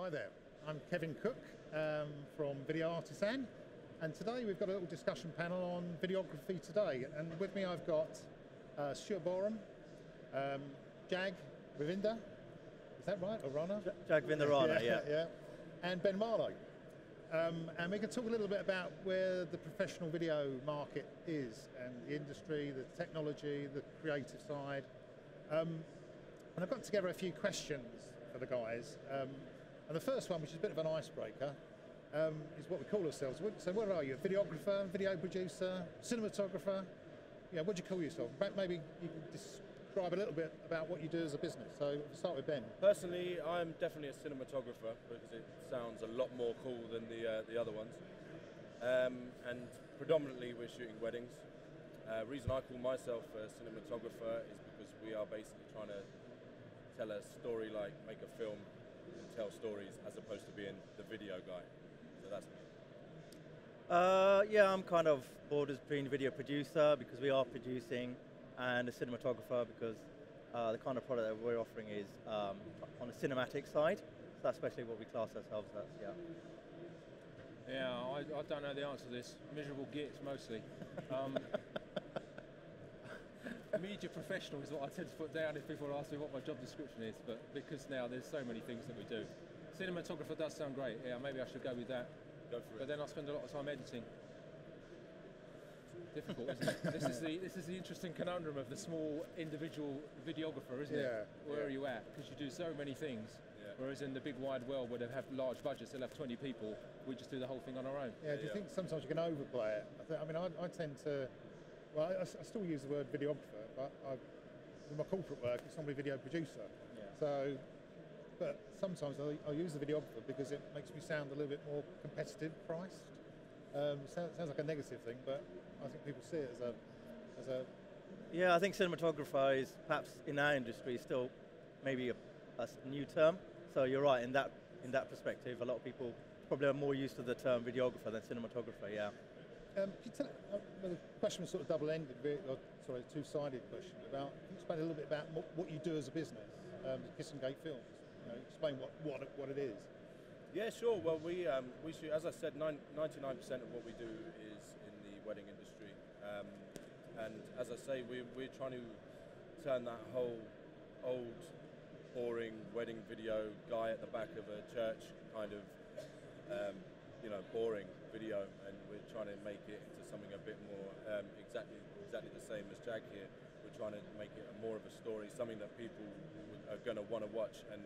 Hi there, I'm Kevin Cook from Video Artisan, and today we've got a little discussion panel on videography today, and with me I've got Stuart Borum, Jag Ravinder, is that right, or Rana? Jagvinder Rana, yeah. And Ben Marlowe. And we can talk a little bit about where the professional video market is, and the industry, the technology, the creative side. And I've got together a few questions for the guys. And the first one, which is a bit of an icebreaker, is what we call ourselves. So what are you, a videographer, video producer, cinematographer? Yeah, what do you call yourself? Maybe you can describe a little bit about what you do as a business. So we'll start with Ben. Personally, I'm definitely a cinematographer because it sounds a lot more cool than the other ones. And predominantly we're shooting weddings. Reason I call myself a cinematographer is because we are basically trying to tell a story, like make a film and tell stories, as opposed to being the video guy. So that's me. Yeah, I'm kind of borders between video producer because we are producing, and a cinematographer because the kind of product that we're offering is on the cinematic side. So that's especially what we class ourselves as, yeah. Yeah, I don't know the answer to this. Miserable gits, mostly. Media professional is what I tend to put down if people ask me what my job description is, but because now there's so many things that we do. Cinematographer does sound great, yeah, maybe I should go with that. Go for it. But then I spend a lot of time editing. Difficult, isn't it? This is the interesting conundrum of the small individual videographer, isn't it? Where are you at? Because you do so many things. Yeah. Whereas in the big wide world where they have large budgets, they'll have 20 people, we just do the whole thing on our own. Yeah, do you think sometimes you can overplay it? I mean, I tend to, well, I still use the word videographer, but in my corporate work, it's normally video producer. Yeah. So, but sometimes I use the videographer because it makes me sound a little bit more competitive priced. Sounds like a negative thing, but I think people see it as a. Yeah, I think cinematographer is perhaps in our industry still maybe a new term. So you're right in that perspective. A lot of people probably are more used to the term videographer than cinematographer. Yeah. The question was sort of double-ended, or sorry, two-sided question about. Can you explain a little bit about what you do as a business, Kiss and Gate Films? You know, explain what it is. Yeah, sure. Well, we shoot, as I said, 99% of what we do is in the wedding industry, and as I say, we're trying to turn that whole old, boring wedding video guy at the back of a church kind of, boring video, and we're trying to make it into something a bit more exactly the same as Jag here. We're trying to make it more of a story, something that people are going to want to watch, and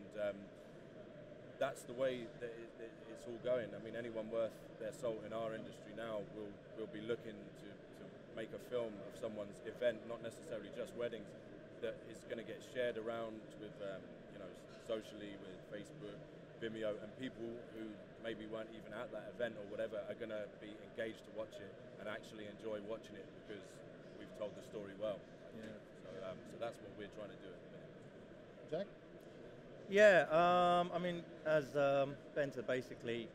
that's the way that it's all going. I mean, anyone worth their salt in our industry now will be looking to make a film of someone's event, not necessarily just weddings, that is going to get shared around with, socially with Facebook, Vimeo, and people who maybe weren't even at that event or whatever are going to be engaged to watch it and actually enjoy watching it because we've told the story well. Yeah. So that's what we're trying to do at the minute. Jack? Yeah, I mean, as Ben said, basically,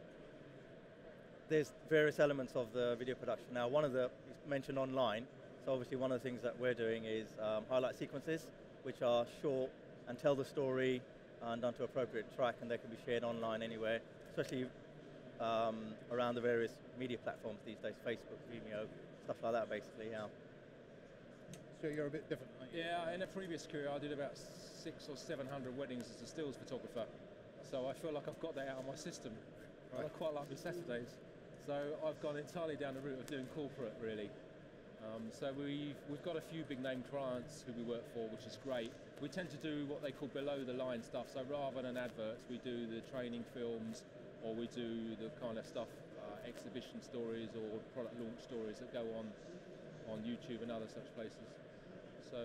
there's various elements of the video production. Now, one of the, you mentioned online, so obviously one of the things that we're doing is highlight sequences, which are short and tell the story and done to appropriate track, and they can be shared online anywhere, especially around the various media platforms these days, Facebook, Vimeo, stuff like that, basically, yeah. So you're a bit different, aren't you? Yeah, in a previous career I did about 600 or 700 weddings as a stills photographer, so I feel like I've got that out of my system. Right. I quite like my Saturdays, so I've gone entirely down the route of doing corporate, really. So we've got a few big name clients who we work for, which is great. We tend to do what they call below the line stuff, so rather than adverts, we do the training films, or we do the kind of stuff, exhibition stories or product launch stories that go on YouTube and other such places. So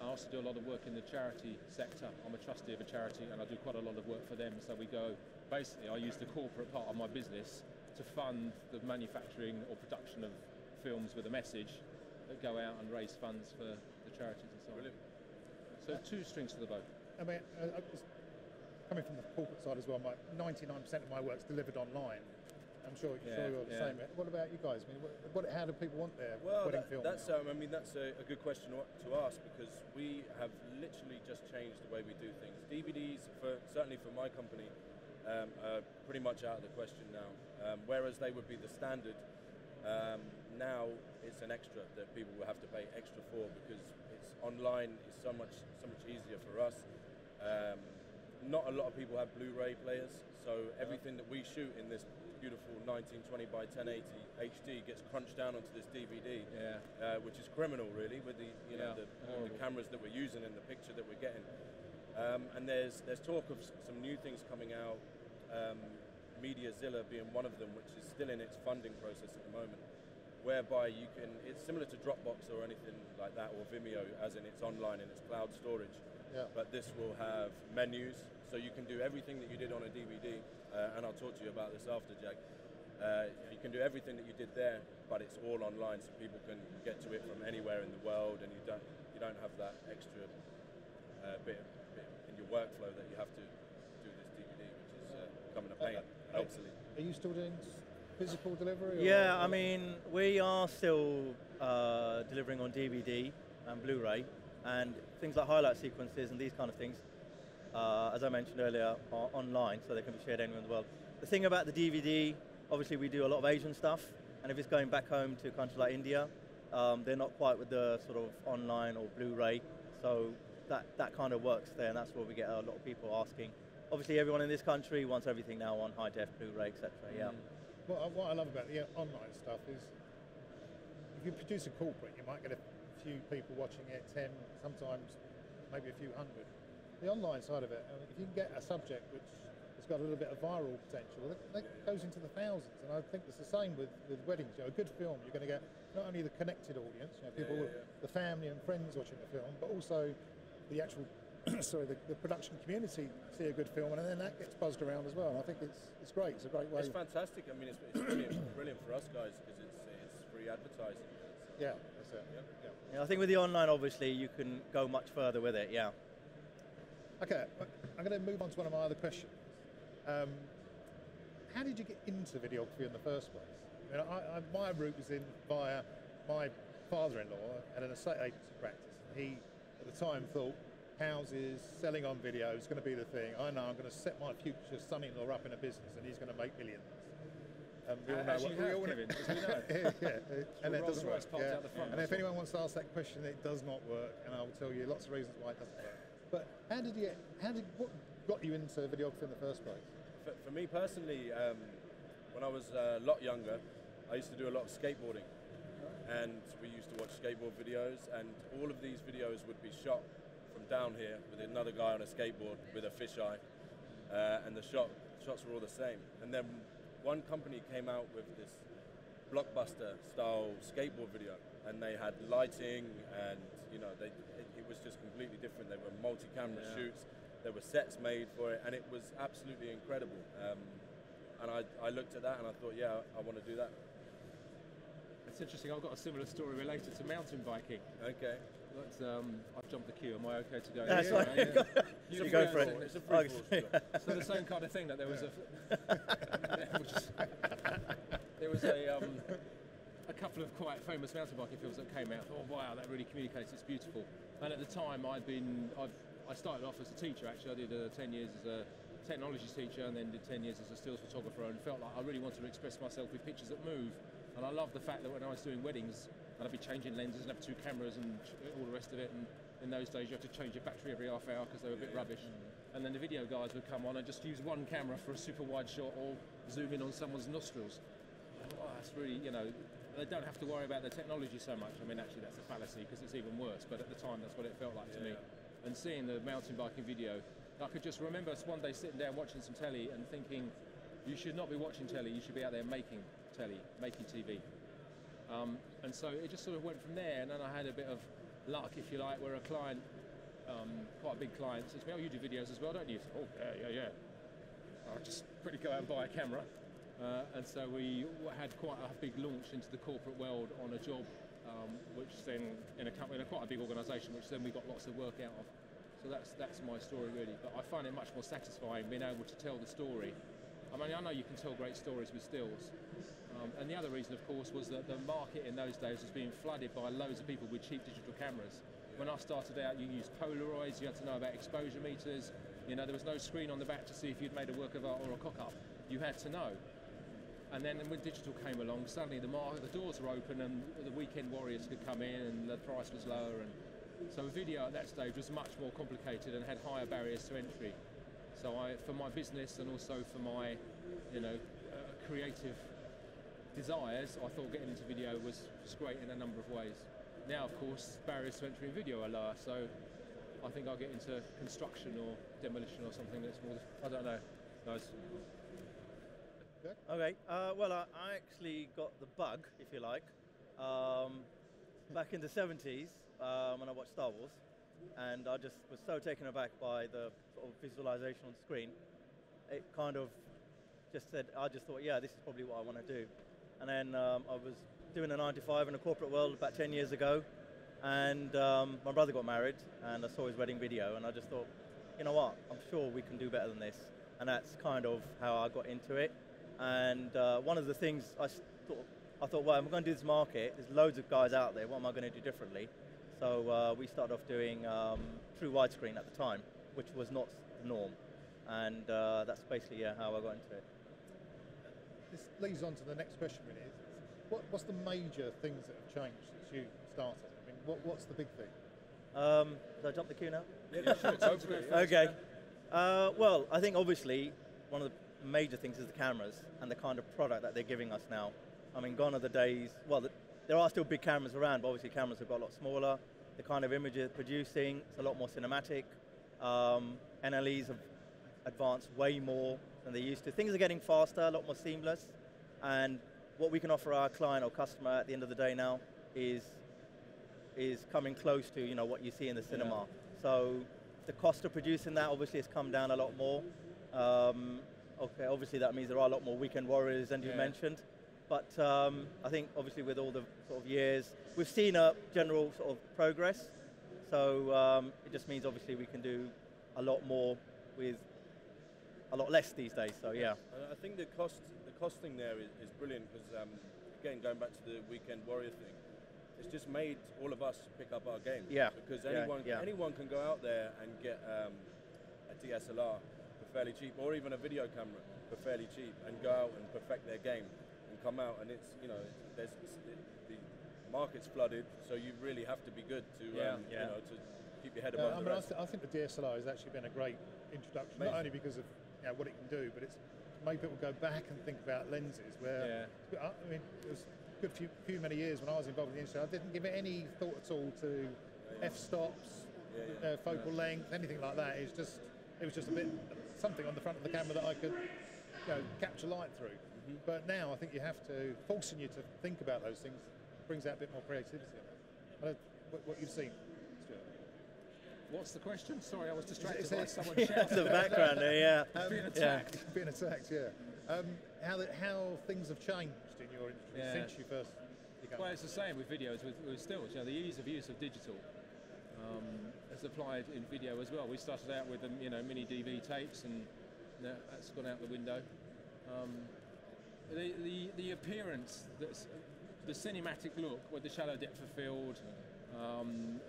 I also do a lot of work in the charity sector. I'm a trustee of a charity and I do quite a lot of work for them. So we go, basically I use the corporate part of my business to fund the manufacturing or production of films with a message that go out and raise funds for the charities and so on. Brilliant. So two strings to the bow. I mean, coming from the corporate side as well, 99% of my work's delivered online. I'm sure you're the same. What about you guys? I mean, how do people want their wedding film? That's a good question to ask, because we have literally just changed the way we do things. DVDs, certainly for my company, are pretty much out of the question now. Whereas they would be the standard, now it's an extra that people will have to pay extra for, because it's online is so much easier for us. Not a lot of people have Blu-ray players, so everything that we shoot in this beautiful 1920 by 1080 HD gets crunched down onto this DVD, which is criminal, really, with the the cameras that we're using and the picture that we're getting. And there's talk of some new things coming out, MediaZilla being one of them, which is still in its funding process at the moment, whereby you can, it's similar to Dropbox or anything like that, or Vimeo, as in it's online and it's cloud storage. But this will have menus, so you can do everything that you did on a DVD, and I'll talk to you about this after, Jack. You can do everything that you did there, but it's all online, so people can get to it from anywhere in the world, and you don't have that extra bit in your workflow that you have to do this DVD, which is becoming a pain, obviously. Are you still doing physical delivery? Yeah, I mean, we are still delivering on DVD and Blu-ray, and things like highlight sequences and these kind of things, as I mentioned earlier, are online, so they can be shared anywhere in the world. The thing about the DVD, obviously we do a lot of Asian stuff, and if it's going back home to countries like India, they're not quite with the sort of online or Blu-ray, so that kind of works there, and that's where we get a lot of people asking. Obviously everyone in this country wants everything now on high def, Blu-ray, etc. What I love about the online stuff is, if you produce a corporate, you might get a few people watching it, 10, sometimes maybe a few hundred. The online side of it, if you can get a subject which has got a little bit of viral potential, that goes into the thousands. And I think it's the same with weddings. A good film, you're going to get not only the connected audience, people, the family and friends watching the film, but also the actual, the production community see a good film, and then that gets buzzed around as well. And I think it's great. It's a great way. It's fantastic. I mean, it's brilliant for us guys, because it's free advertising. Yeah, that's it. Yeah, I think with the online, obviously, you can go much further with it. Yeah. Okay, I'm going to move on to one of my other questions. How did you get into videography in the first place? I mean, my route was in via my father-in-law at an estate agency practice. He, at the time, thought houses, selling on video is going to be the thing. I know I'm going to set my future son-in-law up in a business, and he's going to make millions. We all know what we all know. And it doesn't work. And if anyone wants to ask that question, it does not work, and I will tell you lots of reasons why it doesn't work. But what got you into videography in the first place? For me personally, when I was a lot younger, I used to do a lot of skateboarding, and we used to watch skateboard videos, and all of these videos would be shot from down here with another guy on a skateboard with a fisheye, and the shots were all the same. And then one company came out with this blockbuster style skateboard video, and they had lighting, and it was just completely different. They were multi-camera shoots, there were sets made for it, and it was absolutely incredible. And I looked at that and I thought, yeah, I want to do that. It's interesting, I've got a similar story related to mountain biking. Okay. I've jumped the queue. Am I okay to go? That's right. You go for it. It's a free fall. So the same kind of thing, that there was a couple of quite famous mountain biking films that came out. Oh wow, that really communicates. It's beautiful. And at the time, I started off as a teacher. Actually, I did 10 years as a technology teacher, and then did 10 years as a stills photographer, and felt like I really wanted to express myself with pictures that move. And I love the fact that when I was doing weddings, and I'd be changing lenses and have 2 cameras and all the rest of it. And in those days, you have to change your battery every half hour because they were a bit rubbish. And then the video guys would come on and just use one camera for a super wide shot or zoom in on someone's nostrils. Oh, that's really, they don't have to worry about the technology so much. I mean, actually, that's a fallacy because it's even worse. But at the time, that's what it felt like to me. And seeing the mountain biking video, I could just remember us one day sitting down watching some telly and thinking, you should not be watching telly. You should be out there making telly, making TV. And so it just sort of went from there, and then I had a bit of luck, if you like, where a client, quite a big client, says to me, oh, you do videos as well, don't you? Oh, yeah. I'll just pretty go out and buy a camera. And so we had quite a big launch into the corporate world on a job, which then, in quite a big organisation, which then we got lots of work out of. So that's my story, really. But I find it much more satisfying being able to tell the story. I mean, I know you can tell great stories with stills. And the other reason, of course, was that the market in those days was being flooded by loads of people with cheap digital cameras. When I started out, you used Polaroids, you had to know about exposure meters, You know, there was no screen on the back to see if you'd made a work of art or a cock-up. You had to know. And then when digital came along, suddenly the doors were open and the weekend warriors could come in and the price was lower. And so video at that stage was much more complicated and had higher barriers to entry. So for my business and also for my, you know, creative desires, I thought getting into video was great in a number of ways. Now, of course, barriers to entry in video are lower, so I think I'll get into construction or demolition or something that's more, I don't know. Guys. Okay, well, I actually got the bug, if you like, back in the 70s when I watched Star Wars, and I just was so taken aback by the sort of visualization on screen. It kind of just said, I just thought, yeah, this is probably what I want to do. And then I was doing a 9-to-5 in the corporate world about 10 years ago, and my brother got married, and I saw his wedding video, and I just thought, you know what, I'm sure we can do better than this. And that's kind of how I got into it. And one of the things I thought, well, I'm going to do this market, there's loads of guys out there, what am I going to do differently? So we started off doing true widescreen at the time, which was not the norm. And that's basically how I got into it. This leads on to the next question, really. What's the major things that have changed since you started? I mean, what's the big thing? Did I jump the queue now? Yeah, sure. Okay. Well, I think obviously one of the major things is the cameras and the kind of product that they're giving us now. I mean, gone are the days, well, there are still big cameras around, but obviously cameras have got a lot smaller. The kind of images they're producing, it's a lot more cinematic. NLEs have advanced way more than they used to. Things are getting faster, a lot more seamless, and what we can offer our client or customer at the end of the day now is coming close to, you know, what you see in the cinema. Yeah. So the cost of producing that obviously has come down a lot more. Okay, obviously that means there are a lot more weekend warriors than you mentioned, but I think obviously with all the sort of years, we've seen a general sort of progress. So it just means obviously we can do a lot more with a lot less these days. So yeah. I think the costing there is brilliant because again, going back to the weekend warrior thing, it's just made all of us pick up our game. Yeah. Because anyone can go out there and get a DSLR for fairly cheap, or even a video camera for fairly cheap, and go out and perfect their game and come out, and it's, you know, the market's flooded, so you really have to be good to you know, to keep your head above the rest. I think the DSLR has actually been a great introduction, not only because of what it can do, but it's made people go back and think about lenses. Where I mean, it was a good few many years when I was involved in the industry, I didn't give it any thought at all to f-stops, focal length, anything like that. It was just a bit something on the front of the camera that I could, you know, capture light through. But now I think you have to, forcing you to think about those things brings out a bit more creativity. I don't know what you've seen, Stuart. What's the question? Sorry, I was distracted by someone shouting. That's the background there, being attacked. Being attacked, how things have changed in your industry since you first began? Well, it's the same with videos, with stills. You know, the ease of use of digital has applied in video as well. We started out with mini DV tapes, and that's gone out the window. The appearance, the cinematic look with the shallow depth of field,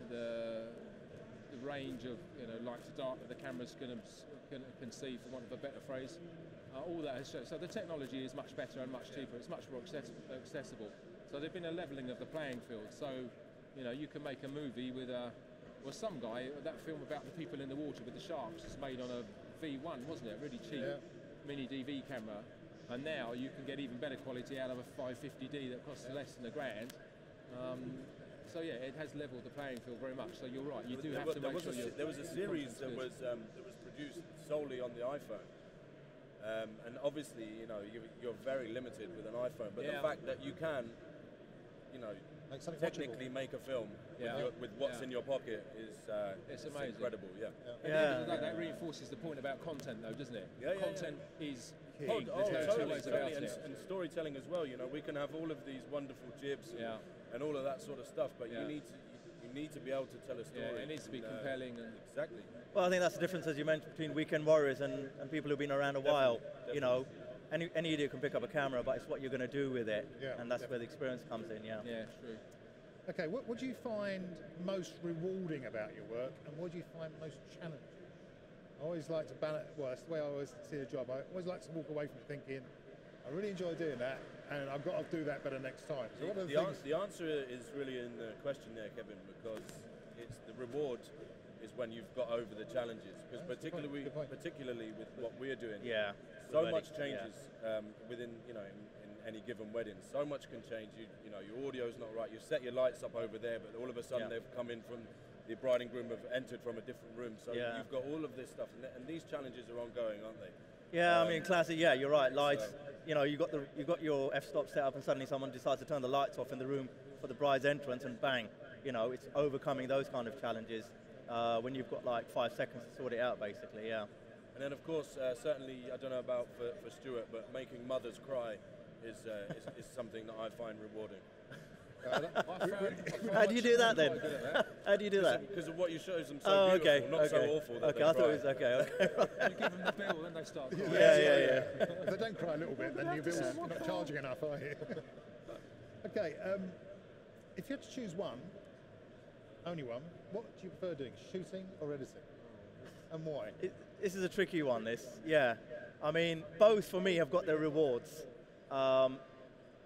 the range of light to dark that the camera's going to conceive, for want of a better phrase, all that has shown. So the technology is much better and much cheaper. It's much more accessible. So there's been a levelling of the playing field. So you can make a movie with some guy, that film about the people in the water with the sharks, was made on a V1, wasn't it? Really cheap mini DV camera. And now you can get even better quality out of a 550D that costs less than $1,000. So yeah, it has levelled the playing field very much. So you're right. You do have to make sure there was a series that was produced solely on the iPhone, and obviously you're very limited with an iPhone. But the fact that you can, technically make a film with what's in your pocket is it's amazing. Incredible. That reinforces the point about content, though, doesn't it? Content is king. Totally. And storytelling as well. We can have all of these wonderful jibs and all of that sort of stuff, but you need to be able to tell a story. It needs to be compelling. Exactly. Well, I think that's the difference, as you mentioned, between weekend warriors and people who've been around a while. Definitely. Any idiot can pick up a camera, but it's what you're going to do with it, and that's where the experience comes in. Yeah, true. Okay, what do you find most rewarding about your work, and what do you find most challenging? I always like to balance. Well, that's the way I always see a job. I always like to walk away from it thinking, I really enjoy doing that, and I've got to do that better next time. So what are the answer is really in the question there, Kevin, because it's the reward is when you've got over the challenges. Because particularly with what we're doing, so much changes within in any given wedding. So much can change. You know, your audio's not right. You set your lights up over there, but all of a sudden they've come in from the bride and groom have entered from a different room. So you've got all of this stuff, and these challenges are ongoing, aren't they? Yeah, I mean, classic. Yeah, you're right. Lights. You know, you got your f-stop set up, and suddenly someone decides to turn the lights off in the room for the bride's entrance, and bang. You know, it's overcoming those kind of challenges when you've got like 5 seconds to sort it out, basically. Yeah. And then, of course, certainly, I don't know about for Stuart, but making mothers cry is something that I find rewarding. How do you do that then? How do you do that? Because of what you show them so beautiful, not so awful. Okay, I thought it was okay. You give them the bill, then they start crying. Yeah. If they don't cry a little bit, then your bill's not charging enough, are you? Okay, if you had to choose one, only one, what do you prefer doing, shooting or editing? And why? This is a tricky one, this. Yeah. I mean, both for me have got their rewards.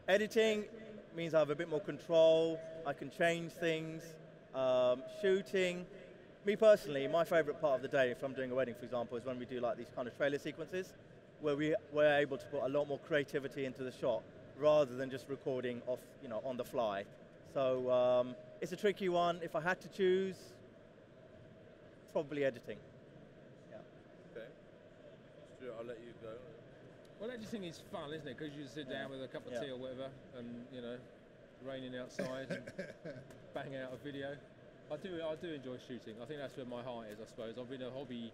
Editing means I have a bit more control, I can change things. Shooting, me personally, my favorite part of the day, if I'm doing a wedding, for example, is when we do like these kind of trailer sequences, where we're able to put a lot more creativity into the shot, rather than just recording off, on the fly. So it's a tricky one. If I had to choose, probably editing. Yeah. Okay. Stuart, I'll let you go. Well, editing is fun, isn't it? Because you sit down with a cup of tea or whatever, and raining outside, and bang out a video. I do enjoy shooting. I think that's where my heart is, I suppose. I've been a hobby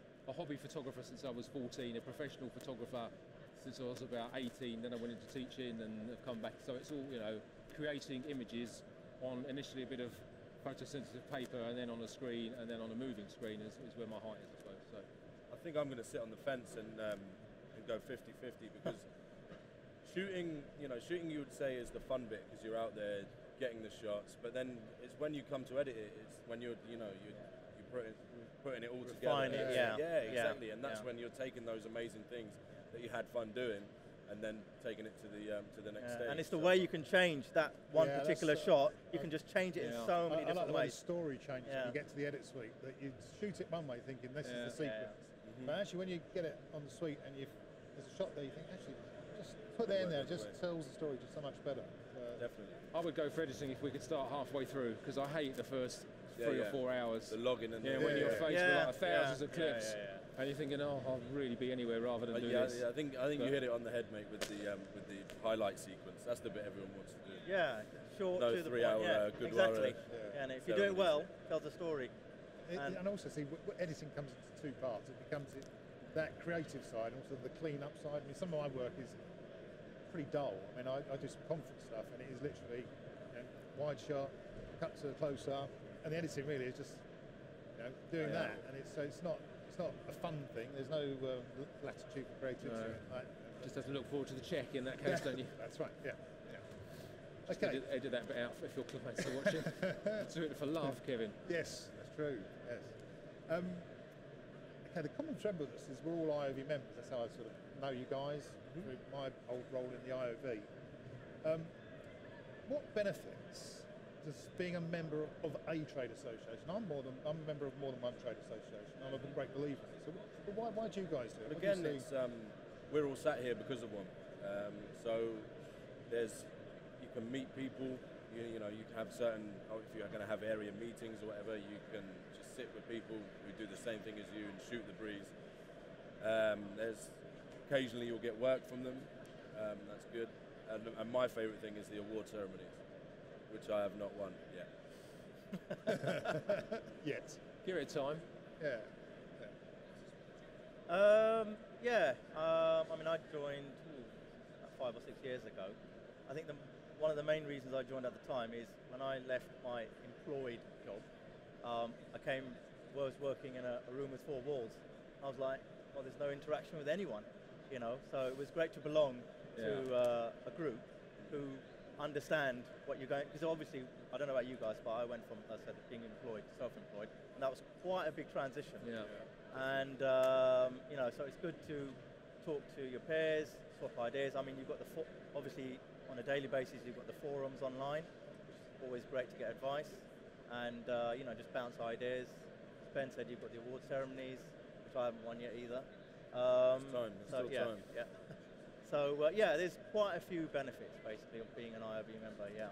photographer since I was 14, a professional photographer since I was about 18. Then I went into teaching and have come back. So it's all creating images on initially a bit of photosensitive paper, and then on a screen, and then on a moving screen is where my heart is, I suppose. So I think I'm going to sit on the fence and go 50-50, because shooting you would say is the fun bit, because you're out there getting the shots, but then it's when you come to edit it, it's when you're putting it all together. Exactly, and that's when you're taking those amazing things that you had fun doing and then taking it to the next stage. And it's the way you can change that one particular shot. You can just change it in so many different I like the way ways. the story changes when you get to the edit suite, that you shoot it one way thinking this is the sequence. But actually when you get it on the suite and there's a shot there, you think actually just put that in there, just tells the story just so much better. Definitely. I would go for editing if we could start halfway through, because I hate the first 3 or 4 hours. The logging and when you're faced with like thousands of clips, and you're thinking, oh, I'll really be anywhere rather than do this. I think you hit it on the head, mate, with the highlight sequence. That's the bit everyone wants to do. Yeah, short to the 3 hour good exactly. And if you do it well, tell the story. And also, see, editing comes into 2 parts. It becomes that creative side, and also the clean-up side. I mean, some of my work is pretty dull. I mean, I do some conference stuff, and it is literally wide shot, cut to close up, and the editing really is just doing that. And it's not a fun thing. There's no latitude for creativity. Just have to look forward to the check in that case, don't you? That's right. Yeah. Just edit that bit out if your clients are watching. Do it for laugh, Kevin. Yes, that's true. Yes. Okay, the common thread with us is we're all IOV members. That's how I sort of know you guys through my old role in the IOV. What benefits does being a member of a trade association? I'm a member of more than one trade association. I'm a great believer in it. So why do you guys do it? Again, we're all sat here because of one. So you can meet people. You can have certain. If you're going to have area meetings or whatever, you can just sit with people who do the same thing as you and shoot the breeze. Occasionally you'll get work from them. That's good. And my favourite thing is the award ceremonies, which I have not won yet. Yet. Give it time. Yeah. I mean, I joined about 5 or 6 years ago. I think one of the main reasons I joined at the time is when I left my employed job, I was working in a room with 4 walls. I was like, well, there's no interaction with anyone, so it was great to belong to a group who understand what you're going, because obviously I don't know about you guys, but I went from, as I said, being employed to self-employed, and that was quite a big transition. Yeah. And you know, so it's good to talk to your peers, swap ideas. I mean, you've got obviously on a daily basis, you've got the forums online, which is always great to get advice, and you know, just bounce ideas. Ben said you've got the award ceremonies, which I haven't won yet either. There's time. There's still time. Yeah. So yeah, there's quite a few benefits basically of being an IOV member. Yeah.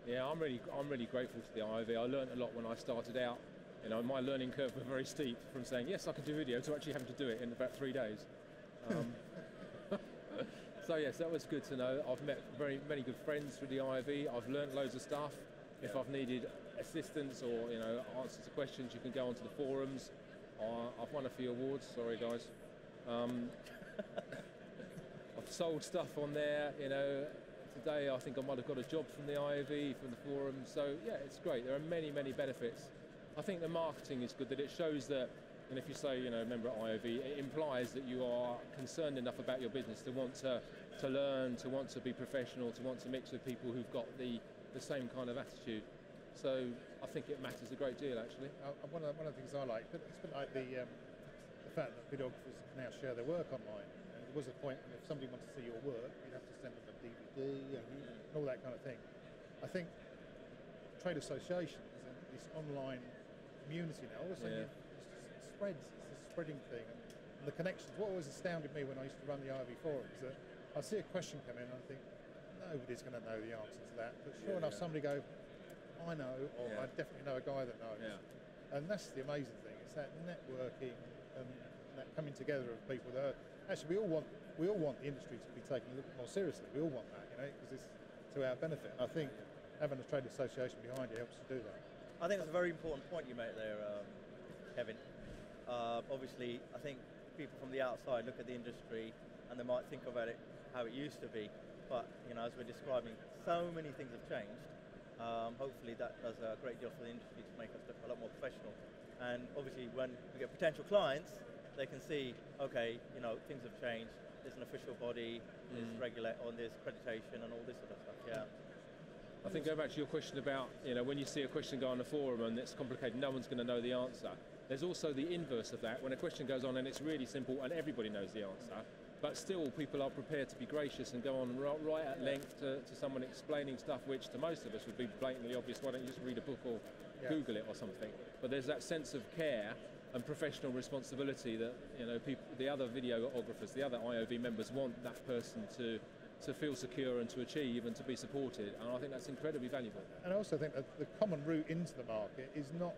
Yeah, I'm really grateful to the IOV. I learned a lot when I started out. You know, my learning curve was very steep from saying yes, I can do video to actually having to do it in about 3 days. So yes, that was good to know. I've met many good friends through the IOV. I've learned loads of stuff. If I've needed assistance or answers to questions, you can go onto the forums. I've won a few awards. Sorry, guys. I've sold stuff on there. Today I think I might have got a job from the IOV, from the forum. So yeah, it's great. There are many benefits. I think the marketing is good, that it shows that, and if you say, member at IOV, it implies that you are concerned enough about your business to want to learn, to want to be professional, to want to mix with people who've got the same kind of attitude. So I think it matters a great deal, actually. One of the things I like, but it's a bit like the fact that videographers can now share their work online. And there was a point when if somebody wanted to see your work, you'd have to send them a DVD and all that kind of thing. I think trade associations and this online community now, all of a sudden it spreads. It's a spreading thing. And the connections. What always astounded me when I used to run the IOV forums, that I see a question come in and I think, nobody's going to know the answer to that. But sure enough, somebody go, I know, or I definitely know a guy that knows. Yeah. And that's the amazing thing. It's that networking and that coming together of people that are, actually we all want the industry to be taken a little bit more seriously. We all want that, because it's to our benefit. I think having a trade association behind you helps to do that. I think that's a very important point you made there, Kevin. Obviously, I think people from the outside look at the industry and they might think about it how it used to be, but as we're describing, so many things have changed. Hopefully that does a great deal for the industry to make us look a lot more professional. And obviously when we get potential clients, they can see, okay, things have changed. There's an official body, there's there's accreditation and all this sort of stuff, yeah. I think going back to your question about, when you see a question go on the forum and it's complicated, no one's going to know the answer. There's also the inverse of that, when a question goes on and it's really simple and everybody knows the answer, but still people are prepared to be gracious and go on right at length to someone explaining stuff which to most of us would be blatantly obvious. Why don't you just read a book or Google it or something? But there's that sense of care and professional responsibility that people, the other videographers, the other IOV members want that person to feel secure and to achieve and to be supported, and I think that's incredibly valuable. And I also think that the common route into the market is not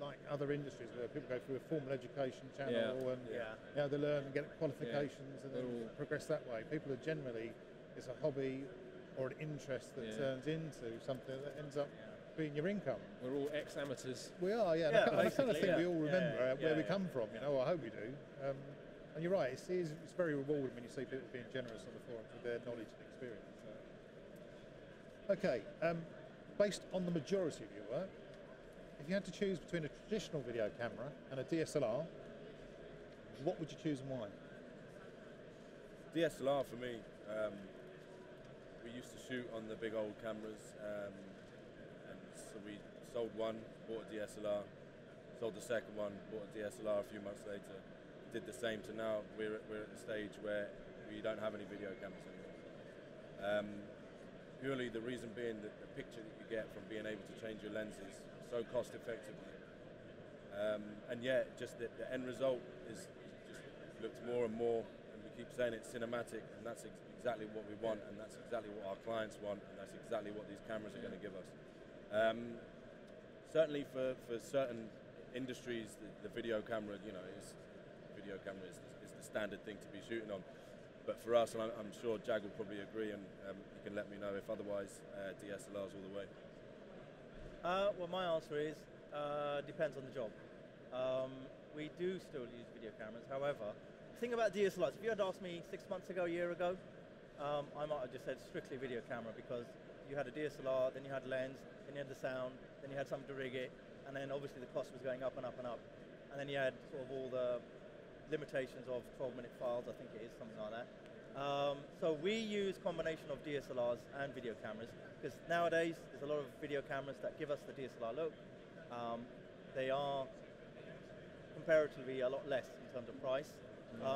like other industries where people go through a formal education channel and they learn and get qualifications and then progress that way. People are generally, it's a hobby or an interest that turns into something that ends up being your income. We're all ex-amateurs. We are, and I kind of think we all remember where we come from, I hope we do. And you're right, it's very rewarding when you see people being generous on the forums with their knowledge and experience. Okay, based on the majority of your work, if you had to choose between a traditional video camera and a DSLR, what would you choose and why? DSLR for me. We used to shoot on the big old cameras, and so we sold one, bought a DSLR, sold the second one, bought a DSLR a few months later. Did the same to now. We're at the stage where we don't have any video cameras anymore. Purely the reason being that the picture that you get from being able to change your lenses so cost effectively, and just the end result just looks more and more, and we keep saying it's cinematic, and that's exactly what we want, and that's exactly what our clients want, and that's exactly what these cameras are going to give us. Certainly for certain industries, the video camera, is the standard thing to be shooting on. But for us, and I'm sure Jag will probably agree, and you can let me know if otherwise, DSLRs all the way. Well, my answer is, depends on the job. We do still use video cameras. However, the thing about DSLRs, if you had asked me 6 months ago, a year ago, I might have just said strictly video camera, because you had a DSLR, then you had lens, then you had the sound, then you had something to rig it, and then obviously the cost was going up and up and up. And then you had sort of all the limitations of 12-minute files, I think it is, something like that. So we use combination of DSLRs and video cameras, because nowadays there's a lot of video cameras that give us the DSLR look. They are comparatively a lot less in terms of price,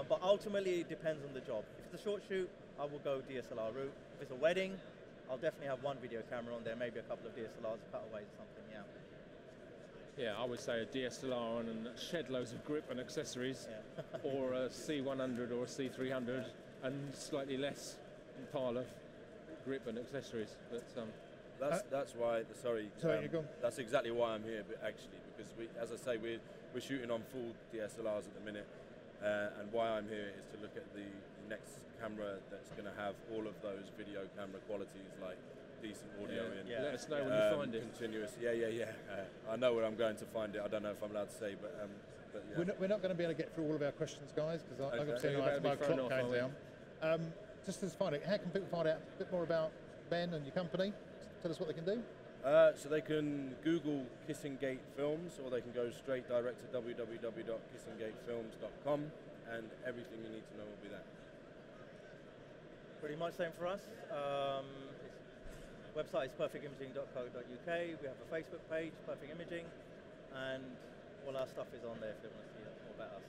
but ultimately it depends on the job. If it's a short shoot, I will go DSLR route. If it's a wedding, I'll definitely have one video camera on there, maybe a couple of DSLRs, cutaways or something, yeah. Yeah, I would say a DSLR and shed loads of grip and accessories, Yeah. or a C100 or a C300, and slightly less pile of grip and accessories. But that's why. Sorry, you go. that's exactly why I'm here, actually, because we, as I say, we're shooting on full DSLRs at the minute, and why I'm here is to look at the next camera that's going to have all of those video camera qualities, like decent audio in. Yeah. let us know when you find it. Continuous. Yeah. I know where I'm going to find it. I don't know if I'm allowed to say, but yeah. We're not going to be able to get through all of our questions, guys, because I've got to see Okay. my Better be thrown clock off, going aren't down. Just as find it, how can people find out a bit more about Ben and your company? Tell us what they can do. So they can Google Kissing Gate Films, or they can go straight direct to www.kissinggatefilms.com, and everything you need to know will be there. Pretty much same for us. Website is perfectimaging.co.uk. We have a Facebook page, Perfect Imaging, and all our stuff is on there if they want to see more about us.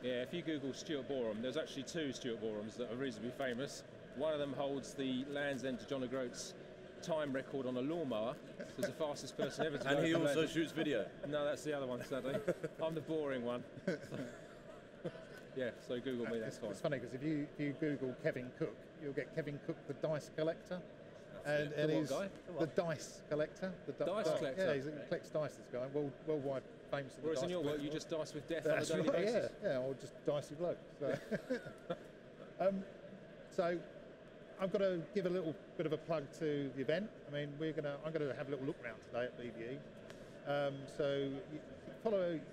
Yeah, if you Google Stuart Boreham, there's actually two Stuart Borehams that are reasonably famous. One of them holds the Land's End to John O'Groats time record on a lawnmower. He's the fastest person ever to And go he from also Land's- shoots video. No, that's the other one, sadly. I'm the boring one. Yeah, so Google me, that's fine. It's funny because if you Google Kevin Cook, you'll get Kevin Cook, the dice collector. And The what he's guy? the dice collector. The Dice collector? Yeah, he collects dice, this guy. Worldwide famous. in the Whereas in dice your work, you collecting just dice with death That's on a daily right, basis. yeah, or just dicey bloke. So, so I've got to give a little bit of a plug to the event. I mean, I'm going to have a little look round today at BVE. So you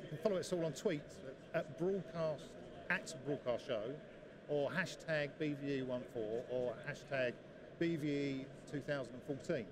can follow us all on tweets at BroadcastShow, or hashtag BVE14, or hashtag BVE 2014.